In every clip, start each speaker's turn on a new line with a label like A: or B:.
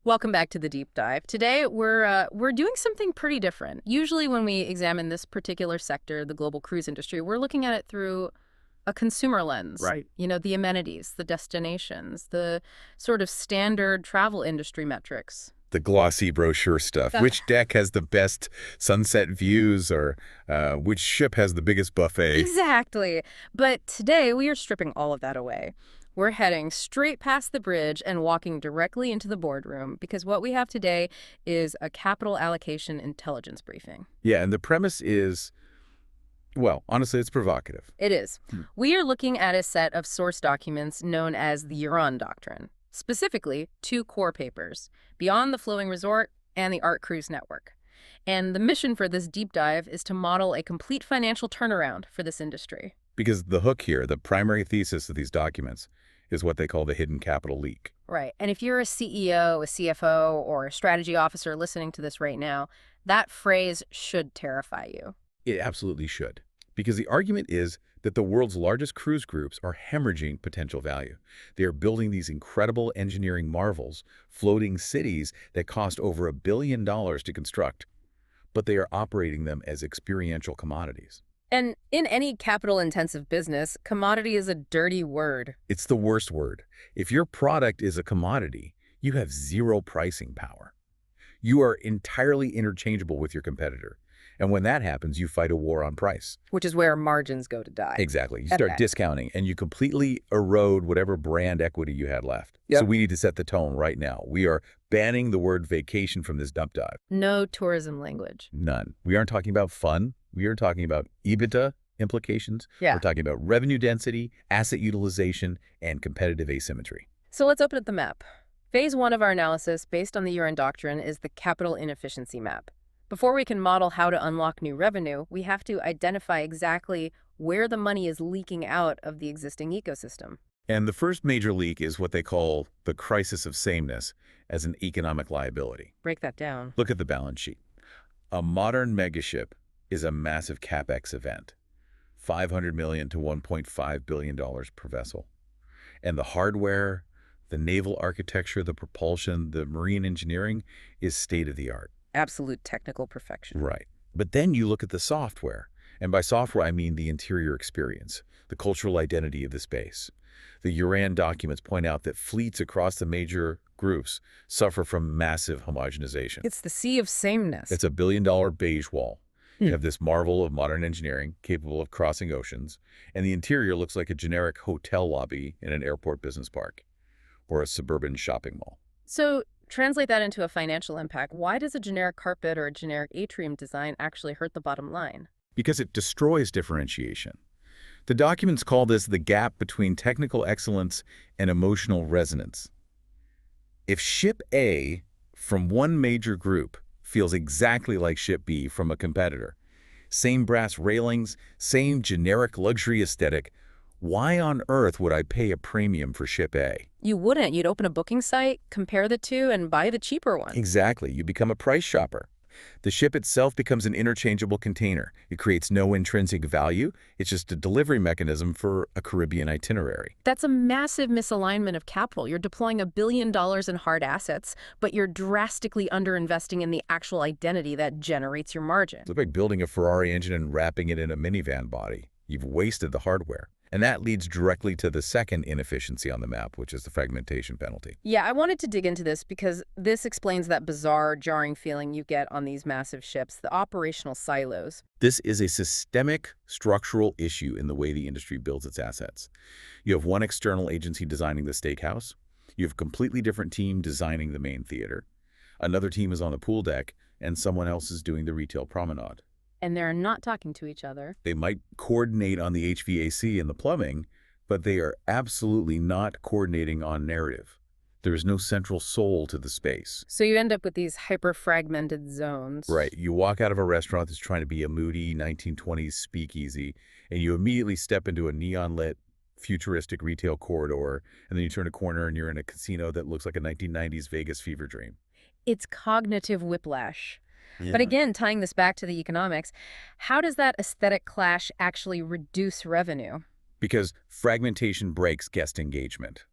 A: Welcome back to the deep dive. Today we're doing something pretty different. Usually when we examine this particular sector, the global cruise industry, we're looking at it through a consumer lens.
B: Right.
A: You know, the amenities, the destinations, the sort of standard travel industry metrics.
B: The glossy brochure stuff. Which deck has the best sunset views or which ship has the biggest buffet?
A: Exactly. But today we are stripping all of that away. We're heading straight past the bridge and walking directly into the boardroom because what we have today is a capital allocation intelligence briefing.
B: Yeah, and the premise is, well, honestly, it's provocative.
A: It is.
B: Hmm.
A: We are looking at a set of source documents known as the EURAN doctrine, specifically two core papers, Beyond the Flowing Resort and the Art Cruise Network. And the mission for this deep dive is to model a complete financial turnaround for this industry.
B: Because the hook here, the primary thesis of these documents, is what they call the hidden capital leak.
A: Right. And if you're a CEO, a CFO, or a strategy officer listening to this right now, that phrase should terrify you.
B: It absolutely should. Because the argument is that the world's largest cruise groups are hemorrhaging potential value. They are building these incredible engineering marvels, floating cities that cost over $1 billion to construct, but they are operating them as experiential commodities.
A: And in any capital-intensive business, commodity is a dirty word.
B: It's the worst word. If your product is a commodity, you have zero pricing power. You are entirely interchangeable with your competitor. And when that happens, you fight a war on price.
A: Which is where margins go to die.
B: Exactly. You
A: At
B: start
A: best.
B: discounting and you completely erode whatever brand equity you had left.
A: Yep.
B: So we need to set the tone right now. We are banning the word vacation from this dump dive.
A: No tourism language.
B: None. We aren't talking about fun. We are talking about EBITDA implications.
A: Yeah.
B: We're talking about revenue density, asset utilization, and competitive asymmetry.
A: So let's open up the map. Phase one of our analysis, based on the EURAN doctrine, is the capital inefficiency map. Before we can model how to unlock new revenue, we have to identify exactly where the money is leaking out of the existing ecosystem.
B: And the first major leak is what they call the crisis of sameness as an economic liability.
A: Break that down.
B: Look at the balance sheet. A modern megaship is a massive CapEx event, $500 million to $1.5 billion per vessel. And the hardware, the naval architecture, the propulsion, the marine engineering is state-of-the-art.
A: Absolute technical perfection.
B: Right. But then you look at the software. And by software, I mean the interior experience, the cultural identity of the space. The EURAN documents point out that fleets across the major groups suffer from massive homogenization.
A: It's the sea of sameness.
B: It's a billion-dollar beige wall. You have this marvel of modern engineering capable of crossing oceans, and the interior looks like a generic hotel lobby in an airport business park or a suburban shopping mall.
A: So translate that into a financial impact. Why does a generic carpet or a generic atrium design actually hurt the bottom line?
B: Because it destroys differentiation. The documents call this the gap between technical excellence and emotional resonance. If ship A from one major group feels exactly like ship B from a competitor, same brass railings, same generic luxury aesthetic, why on earth would I pay a premium for ship A?
A: You wouldn't. You'd open a booking site, compare the two, and buy the cheaper one.
B: Exactly. You become a price shopper. The ship itself becomes an interchangeable container. It creates no intrinsic value. It's just a delivery mechanism for a Caribbean itinerary.
A: That's a massive misalignment of capital. You're deploying $1 billion in hard assets, but you're drastically underinvesting in the actual identity that generates your margin.
B: It's like building a Ferrari engine and wrapping it in a minivan body. You've wasted the hardware. And that leads directly to the second inefficiency on the map, which is the fragmentation penalty.
A: Yeah, I wanted to dig into this because this explains that bizarre, jarring feeling you get on these massive ships, the operational silos.
B: This is a systemic structural issue in the way the industry builds its assets. You have one external agency designing the steakhouse. You have a completely different team designing the main theater. Another team is on the pool deck, and someone else is doing the retail promenade.
A: And they're not talking to each other.
B: They might coordinate on the HVAC and the plumbing, but they are absolutely not coordinating on narrative. There is no central soul to the space.
A: So you end up with these hyper-fragmented zones.
B: Right. You walk out of a restaurant that's trying to be a moody 1920s speakeasy, and you immediately step into a neon-lit, futuristic retail corridor, and then you turn a corner and you're in a casino that looks like a 1990s Vegas fever dream.
A: It's cognitive whiplash.
B: Yeah.
A: But again, tying this back to the economics, how does that aesthetic clash actually reduce revenue?
B: Because fragmentation breaks guest engagement.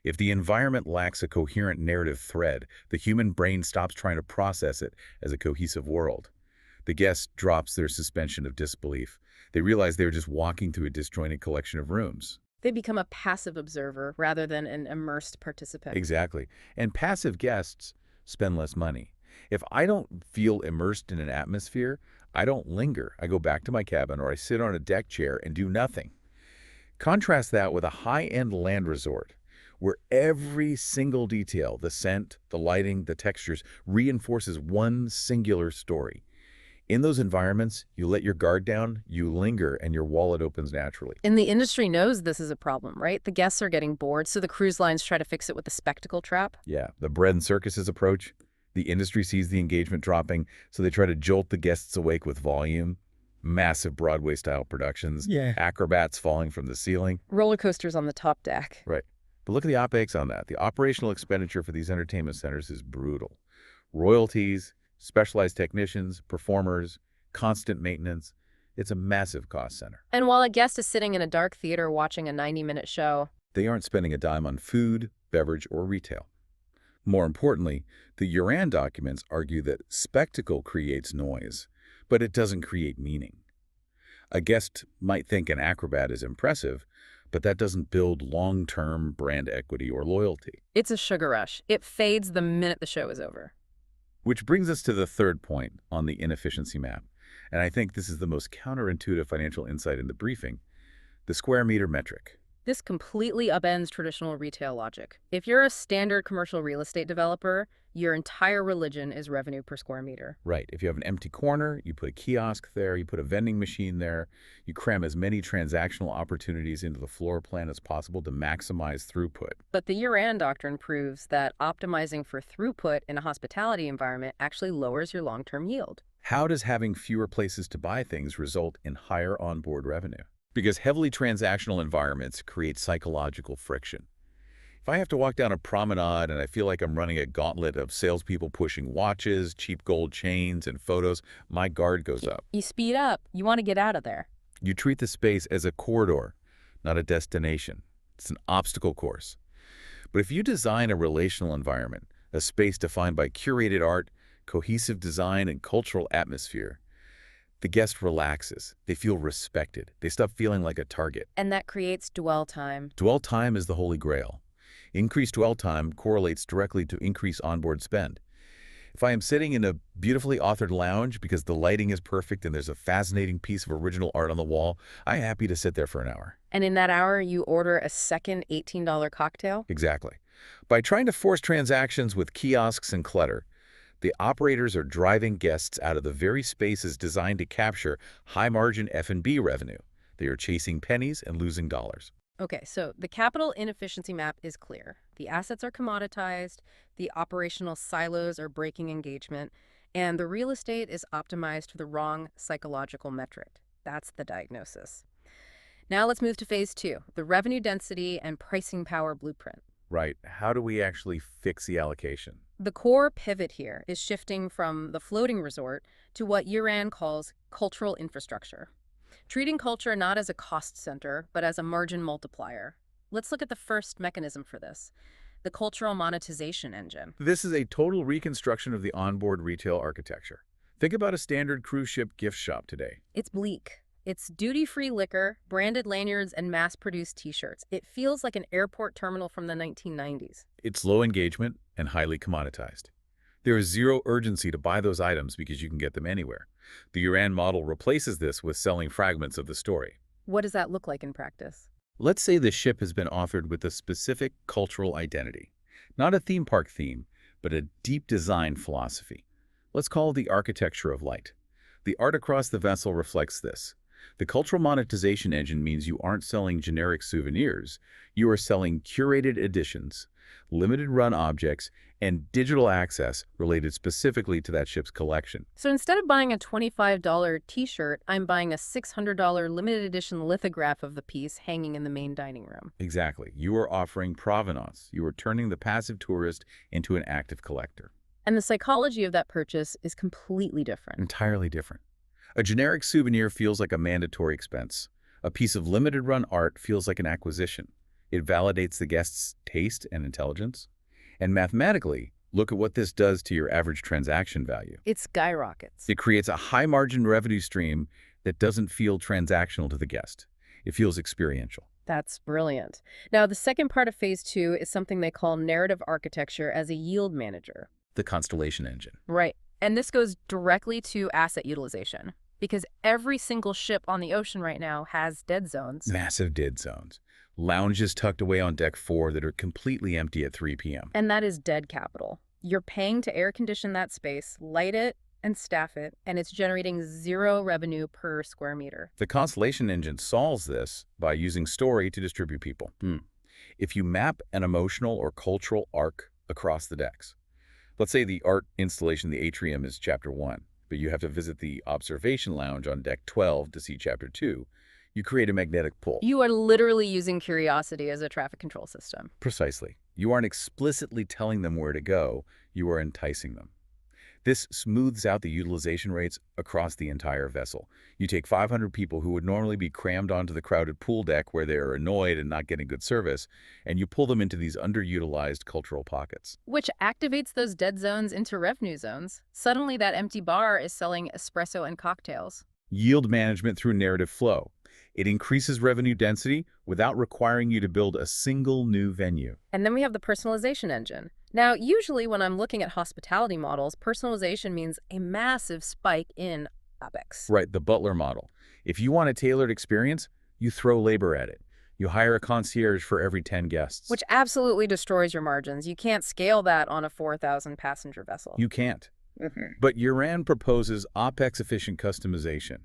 B: If the environment lacks a coherent narrative thread, the human brain stops trying to process it as a cohesive world. The guest drops their suspension of disbelief. They realize they're just walking through a disjointed collection of rooms.
A: They become a passive observer rather than an immersed participant.
B: Exactly. And passive guests spend less money. If I don't feel immersed in an atmosphere, I don't linger. I go back to my cabin or I sit on a deck chair and do nothing. Contrast that with a high-end land resort where every single detail, the scent, the lighting, the textures, reinforces one singular story. In those environments, you let your guard down, you linger, and your wallet opens naturally.
A: And the industry knows this is a problem, right? The guests are getting bored, so the cruise lines try to fix it with the spectacle trap.
B: Yeah, the bread and circuses approach. The industry sees the engagement dropping, so they try to jolt the guests awake with volume. Massive Broadway-style productions,
A: Yeah.
B: acrobats falling from the ceiling.
A: Roller coasters on the top deck.
B: Right. But look at the OpEx on that. The operational expenditure for these entertainment centers is brutal. Royalties, specialized technicians, performers, constant maintenance. It's a massive cost center.
A: And while a guest is sitting in a dark theater watching a 90-minute show,
B: They aren't spending a dime on food, beverage, or retail. More importantly, the EURAN documents argue that spectacle creates noise, but it doesn't create meaning. A guest might think an acrobat is impressive, but that doesn't build long-term brand equity or loyalty.
A: it's a sugar rush. It fades the minute the show is over.
B: Which brings us to the third point on the inefficiency map. And I think this is the most counterintuitive financial insight in the briefing, the square meter metric.
A: This completely upends traditional retail logic. If you're a standard commercial real estate developer, your entire religion is revenue per square meter.
B: Right. If you have an empty corner, you put a kiosk there, you put a vending machine there, you cram as many transactional opportunities into the floor plan as possible to maximize throughput.
A: But the EURAN doctrine proves that optimizing for throughput in a hospitality environment actually lowers your long-term yield.
B: How does having fewer places to buy things result in higher onboard revenue? Because heavily transactional environments create psychological friction. If I have to walk down a promenade and I feel like I'm running a gauntlet of salespeople pushing watches, cheap gold chains, and photos, my guard goes up.
A: You speed up. You want to get out of there.
B: You treat the space as a corridor, not a destination. It's an obstacle course. But if you design a relational environment, a space defined by curated art, cohesive design, and cultural atmosphere, the guest relaxes. They feel respected. They stop feeling like a target.
A: And that creates dwell time.
B: Dwell time is the holy grail. Increased dwell time correlates directly to increased onboard spend. If I am sitting in a beautifully authored lounge because the lighting is perfect and there's a fascinating piece of original art on the wall, I'm happy to sit there for an hour.
A: And in that hour, you order a second $18 cocktail?
B: Exactly. By trying to force transactions with kiosks and clutter, the operators are driving guests out of the very spaces designed to capture high-margin F&B revenue. They are chasing pennies and losing dollars.
A: Okay, so the capital inefficiency map is clear. The assets are commoditized, the operational silos are breaking engagement, and the real estate is optimized to the wrong psychological metric. That's the diagnosis. Now let's move to phase 2, the revenue density and pricing power blueprint.
B: Right. How do we actually fix the allocation?
A: The core pivot here is shifting from the floating resort to what EURAN calls cultural infrastructure, treating culture not as a cost center, but as a margin multiplier. Let's look at the first mechanism for this, the cultural monetization engine.
B: This is a total reconstruction of the onboard retail architecture. Think about a standard cruise ship gift shop today.
A: It's bleak. It's duty-free liquor, branded lanyards, and mass-produced T-shirts. It feels like an airport terminal from the 1990s.
B: It's low engagement and highly commoditized. There is zero urgency to buy those items because you can get them anywhere. The EURAN model replaces this with selling fragments of the story.
A: What does that look like in practice?
B: Let's say the ship has been authored with a specific cultural identity. Not a theme park theme, but a deep design philosophy. Let's call it the architecture of light. The art across the vessel reflects this. The cultural monetization engine means you aren't selling generic souvenirs. You are selling curated editions, limited run objects, and digital access related specifically to that ship's collection.
A: So instead of buying a $25 T-shirt, I'm buying a $600 limited edition lithograph of the piece hanging in the main dining room.
B: Exactly. You are offering provenance. You are turning the passive tourist into an active collector.
A: And the psychology of that purchase is completely different.
B: Entirely different. A generic souvenir feels like a mandatory expense. A piece of limited run art feels like an acquisition. It validates the guest's taste and intelligence. And mathematically, look at what this does to your average transaction value.
A: It skyrockets.
B: It creates a high-margin revenue stream that doesn't feel transactional to the guest. It feels experiential.
A: That's brilliant. Now, the second part of phase 2 is something they call narrative architecture as a yield manager.
B: The Constellation engine.
A: Right. And this goes directly to asset utilization because every single ship on the ocean right now has dead zones.
B: Massive dead zones. Lounges tucked away on deck 4 that are completely empty at 3 p.m.
A: And that is dead capital. You're paying to air condition that space, light it, and staff it, and it's generating zero revenue per square meter.
B: The Constellation engine solves this by using story to distribute people. If you map an emotional or cultural arc across the decks, let's say the art installation, the atrium, is chapter 1, but you have to visit the observation lounge on deck 12 to see chapter 2, you create a magnetic pull.
A: You are literally using curiosity as a traffic control system.
B: Precisely. You aren't explicitly telling them where to go, you are enticing them. This smooths out the utilization rates across the entire vessel. You take 500 people who would normally be crammed onto the crowded pool deck where they are annoyed and not getting good service, and you pull them into these underutilized cultural pockets.
A: Which activates those dead zones into revenue zones. Suddenly that empty bar is selling espresso and cocktails.
B: Yield management through narrative flow. It increases revenue density without requiring you to build a single new venue.
A: And then we have the personalization engine. Now, usually when I'm looking at hospitality models, personalization means a massive spike in CapEx.
B: Right, the Butler model. If you want a tailored experience, you throw labor at it. You hire a concierge for every 10 guests.
A: Which absolutely destroys your margins. You can't scale that on a 4,000 passenger vessel.
B: You can't. But EURAN proposes OpEx-efficient customization.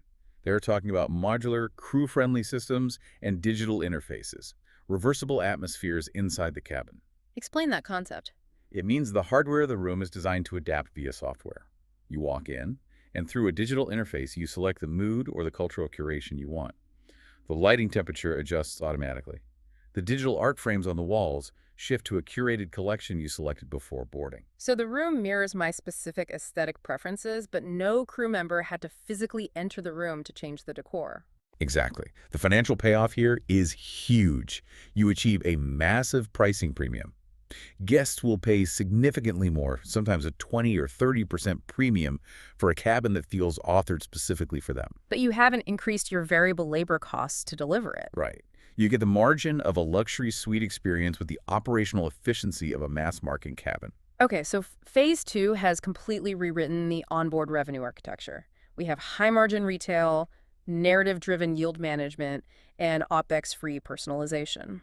B: They're talking about modular, crew-friendly systems and digital interfaces, reversible atmospheres inside the cabin.
A: Explain that concept.
B: It means the hardware of the room is designed to adapt via software. You walk in, and through a digital interface, you select the mood or the cultural curation you want. The lighting temperature adjusts automatically. The digital art frames on the walls shift to a curated collection you selected before boarding.
A: So the room mirrors my specific aesthetic preferences, but no crew member had to physically enter the room to change the decor.
B: Exactly. The financial payoff here is huge. You achieve a massive pricing premium. Guests will pay significantly more, sometimes a 20 or 30% premium, for a cabin that feels authored specifically for them.
A: But you haven't increased your variable labor costs to deliver it.
B: Right. You get the margin of a luxury suite experience with the operational efficiency of a mass-market cabin.
A: Okay, so phase 2 has completely rewritten the onboard revenue architecture. We have high-margin retail, narrative-driven yield management, and OpEx-free personalization.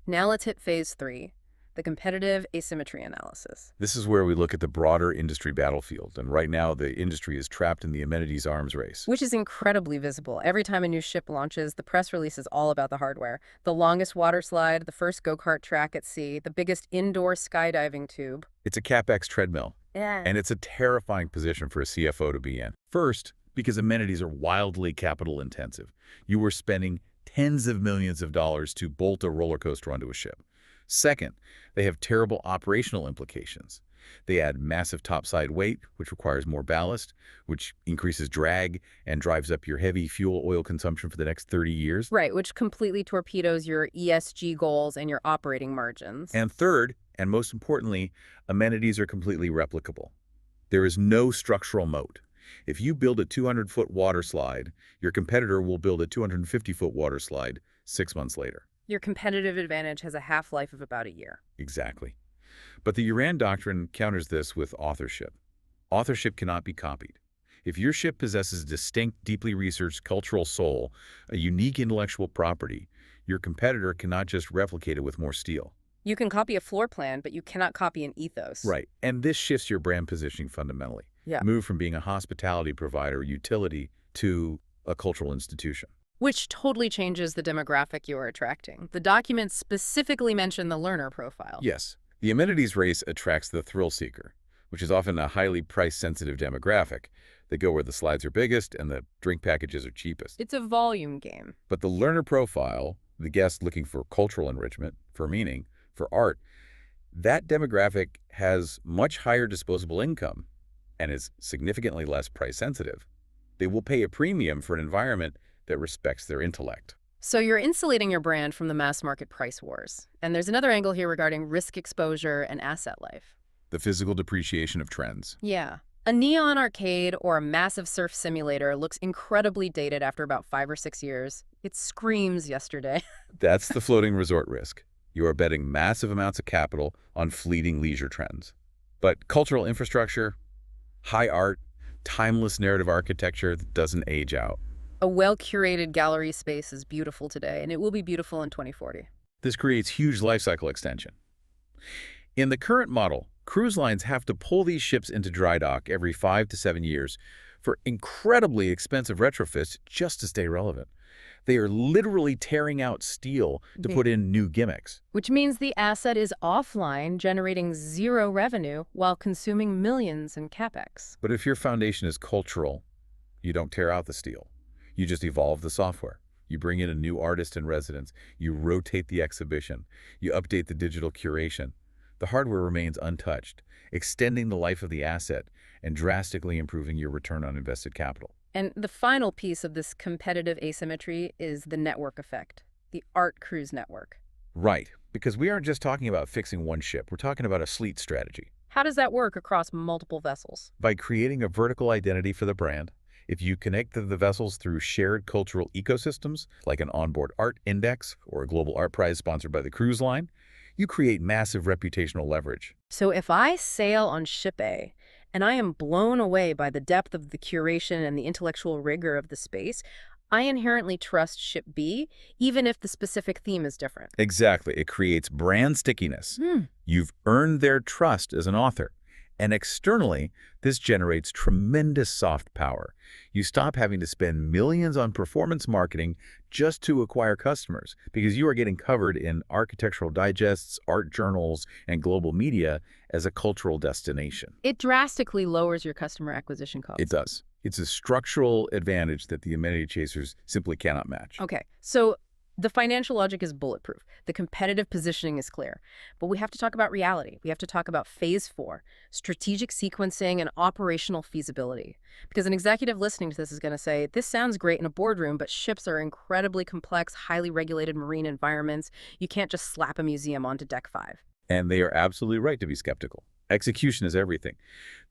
A: Now let's hit phase 3, the competitive asymmetry analysis.
B: This is where we look at the broader industry battlefield, and right now the industry is trapped in the amenities arms race.
A: Which is incredibly visible. Every time a new ship launches, the press release is all about the hardware. The longest water slide, the first go-kart track at sea, the biggest indoor skydiving tube.
B: It's a CapEx treadmill,
A: Yeah.
B: and it's a terrifying position for a CFO to be in. First, because amenities are wildly capital intensive. You were spending tens of millions of dollars to bolt a roller coaster onto a ship. Second, they have terrible operational implications. They add massive topside weight, which requires more ballast, which increases drag and drives up your heavy fuel oil consumption for the next 30 years.
A: Right, which completely torpedoes your ESG goals and your operating margins.
B: And third, and most importantly, amenities are completely replicable. There is no structural moat. If you build a 200-foot water slide, your competitor will build a 250-foot water slide 6 months later.
A: Your competitive advantage has a half-life of about a year.
B: Exactly. But the EURAN doctrine counters this with authorship. Authorship cannot be copied. If your ship possesses a distinct, deeply researched cultural soul, a unique intellectual property, your competitor cannot just replicate it with more steel.
A: You can copy a floor plan, but you cannot copy an ethos.
B: Right. And this shifts your brand positioning fundamentally.
A: Yeah.
B: Move from being a hospitality provider utility to a cultural institution.
A: Which totally changes the demographic you are attracting. The documents specifically mention the learner profile.
B: Yes. The amenities race attracts the thrill seeker, which is often a highly price-sensitive demographic. They go where the slides are biggest and the drink packages are cheapest.
A: It's a volume game.
B: But the learner profile, the guest looking for cultural enrichment, for meaning, for art, that demographic has much higher disposable income and is significantly less price-sensitive. They will pay a premium for an environment that respects their intellect.
A: So you're insulating your brand from the mass market price wars. And there's another angle here regarding risk exposure and asset life.
B: The physical depreciation of trends.
A: Yeah. A neon arcade or a massive surf simulator looks incredibly dated after about 5 or 6 years. It screams yesterday.
B: That's the floating resort risk. You are betting massive amounts of capital on fleeting leisure trends. But cultural infrastructure, high art, timeless narrative architecture that doesn't age out.
A: A well-curated gallery space is beautiful today, and it will be beautiful in 2040.
B: This creates huge life cycle extension. In the current model, cruise lines have to pull these ships into dry dock every 5 to 7 years for incredibly expensive retrofits just to stay relevant. They are literally tearing out steel to put in new gimmicks.
A: Which means the asset is offline, generating zero revenue while consuming millions in CapEx.
B: But if your foundation is cultural, you don't tear out the steel. You just evolve the software. You bring in a new artist in residence. You rotate the exhibition. You update the digital curation. The hardware remains untouched, extending the life of the asset and drastically improving your return on invested capital.
A: And the final piece of this competitive asymmetry is the network effect, the art cruise network.
B: Right, because we aren't just talking about fixing one ship. We're talking about a fleet strategy.
A: How does that work across multiple vessels?
B: By creating a vertical identity for the brand, if you connect the vessels through shared cultural ecosystems, like an onboard art index or a global art prize sponsored by the cruise line, you create massive reputational leverage.
A: So if I sail on ship A and I am blown away by the depth of the curation and the intellectual rigor of the space, I inherently trust ship B, even if the specific theme is different.
B: Exactly. It creates brand stickiness.
A: Hmm.
B: You've earned their trust as an author. And externally, this generates tremendous soft power. You stop having to spend millions on performance marketing just to acquire customers because you are getting covered in architectural digests, art journals, and global media as a cultural destination.
A: It drastically lowers your customer acquisition costs.
B: It does. It's a structural advantage that the amenity chasers simply cannot match.
A: Okay, so the financial logic is bulletproof. The competitive positioning is clear. But we have to talk about reality. We have to talk about phase 4, strategic sequencing and operational feasibility. Because an executive listening to this is going to say, this sounds great in a boardroom, but ships are incredibly complex, highly regulated marine environments. You can't just slap a museum onto deck 5.
B: And they are absolutely right to be skeptical. Execution is everything.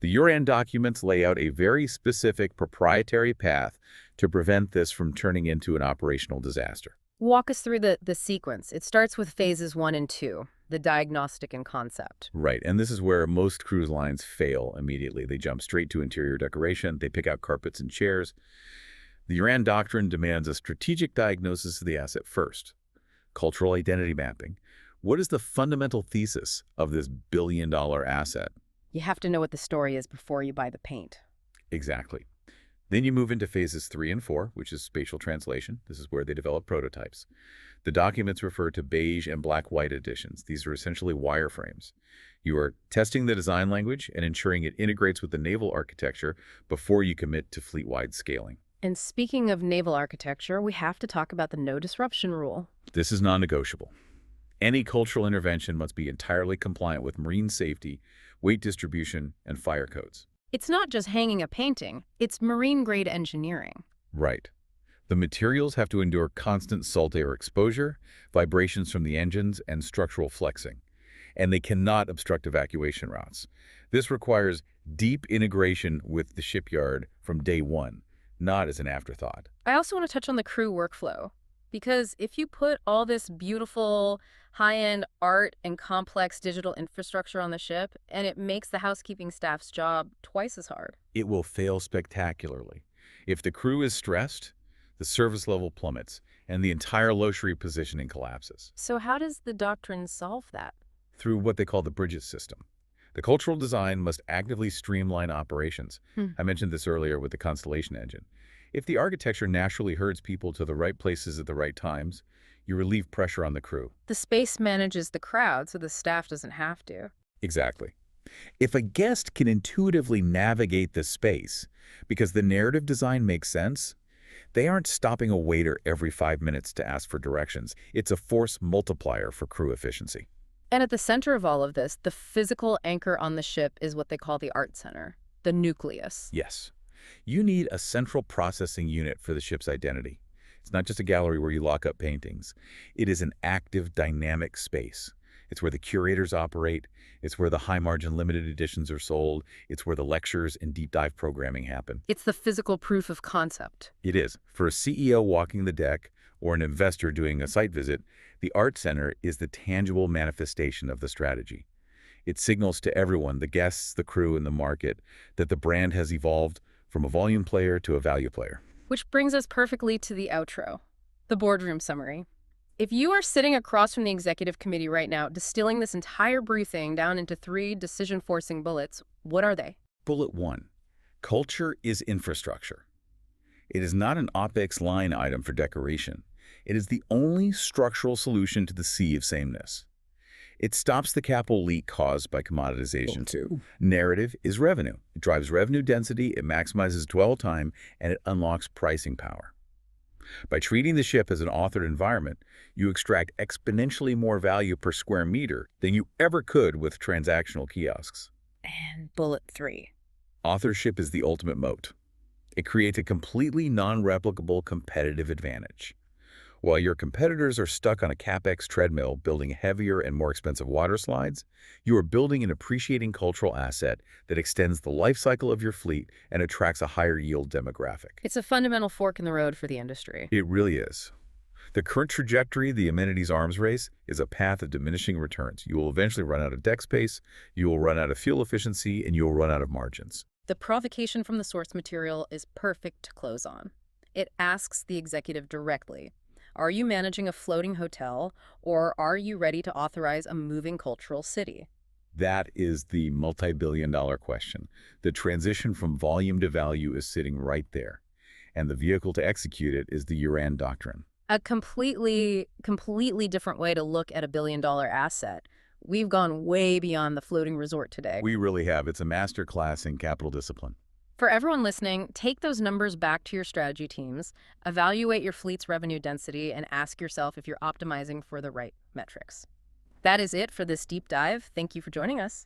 B: The EURAN documents lay out a very specific proprietary path to prevent this from turning into an operational disaster.
A: Walk us through the sequence. It starts with phases 1 and 2, the diagnostic and concept.
B: Right, and this is where most cruise lines fail immediately. They jump straight to interior decoration. They pick out carpets and chairs. The EURAN doctrine demands a strategic diagnosis of the asset first. Cultural identity mapping. What is the fundamental thesis of this billion-dollar asset?
A: You have to know what the story is before you buy the paint.
B: Exactly. Then you move into phases 3 and 4, which is spatial translation. This is where they develop prototypes. The documents refer to beige and black-white editions. These are essentially wireframes. You are testing the design language and ensuring it integrates with the naval architecture before you commit to fleet-wide scaling.
A: And speaking of naval architecture, we have to talk about the no disruption rule.
B: This is non-negotiable. Any cultural intervention must be entirely compliant with marine safety, weight distribution, and fire codes.
A: It's not just hanging a painting, it's marine-grade engineering.
B: Right. The materials have to endure constant salt air exposure, vibrations from the engines, and structural flexing. And they cannot obstruct evacuation routes. This requires deep integration with the shipyard from day one, not as an afterthought.
A: I also want to touch on the crew workflow. Because if you put all this beautiful, high-end art and complex digital infrastructure on the ship, and it makes the housekeeping staff's job twice as hard.
B: It will fail spectacularly. If the crew is stressed, the service level plummets, and the entire luxury positioning collapses.
A: So how does the doctrine solve that?
B: Through what they call the bridges system. The cultural design must actively streamline operations. I mentioned this earlier with the Constellation engine. If the architecture naturally herds people to the right places at the right times, you relieve pressure on the crew.
A: The space manages the crowd so the staff doesn't have to.
B: Exactly. If a guest can intuitively navigate the space because the narrative design makes sense, they aren't stopping a waiter every 5 minutes to ask for directions. It's a force multiplier for crew efficiency.
A: And at the center of all of this, the physical anchor on the ship is what they call the art center, the nucleus.
B: Yes. You need a central processing unit for the ship's identity. It's not just a gallery where you lock up paintings. It is an active, dynamic space. It's where the curators operate. It's where the high-margin limited editions are sold. It's where the lectures and deep dive programming happen.
A: It's the physical proof of concept.
B: It is. For a CEO walking the deck or an investor doing a site visit, the Art Center is the tangible manifestation of the strategy. It signals to everyone, the guests, the crew, and the market, that the brand has evolved from a volume player to a value player.
A: Which brings us perfectly to the outro, the boardroom summary. If you are sitting across from the executive committee right now, distilling this entire briefing down into 3 decision-forcing bullets, what are they?
B: Bullet 1. Culture is infrastructure. It is not an OpEx line item for decoration. It is the only structural solution to the sea of sameness. It stops the capital leak caused by commoditization.
C: Bullet 2.
B: Narrative is revenue. It drives revenue density, it maximizes dwell time, and it unlocks pricing power. By treating the ship as an authored environment, you extract exponentially more value per square meter than you ever could with transactional kiosks.
A: And bullet 3.
B: Authorship is the ultimate moat. It creates a completely non-replicable competitive advantage. While your competitors are stuck on a CapEx treadmill building heavier and more expensive water slides, you are building an appreciating cultural asset that extends the life cycle of your fleet and attracts a higher yield demographic.
A: It's a fundamental fork in the road for the industry.
B: It really is. The current trajectory, the amenities arms race, is a path of diminishing returns. You will eventually run out of deck space, you will run out of fuel efficiency, and you will run out of margins.
A: The provocation from the source material is perfect to close on. It asks the executive directly, are you managing a floating hotel, or are you ready to authorize a moving cultural city?
B: That is the multi-billion-dollar question. The transition from volume to value is sitting right there, and the vehicle to execute it is the EURAN doctrine.
A: A completely different way to look at a billion-dollar asset. We've gone way beyond the floating resort today.
B: We really have. It's a master class in capital discipline.
A: For everyone listening, take those numbers back to your strategy teams, evaluate your fleet's revenue density, and ask yourself if you're optimizing for the right metrics. That is it for this deep dive. Thank you for joining us.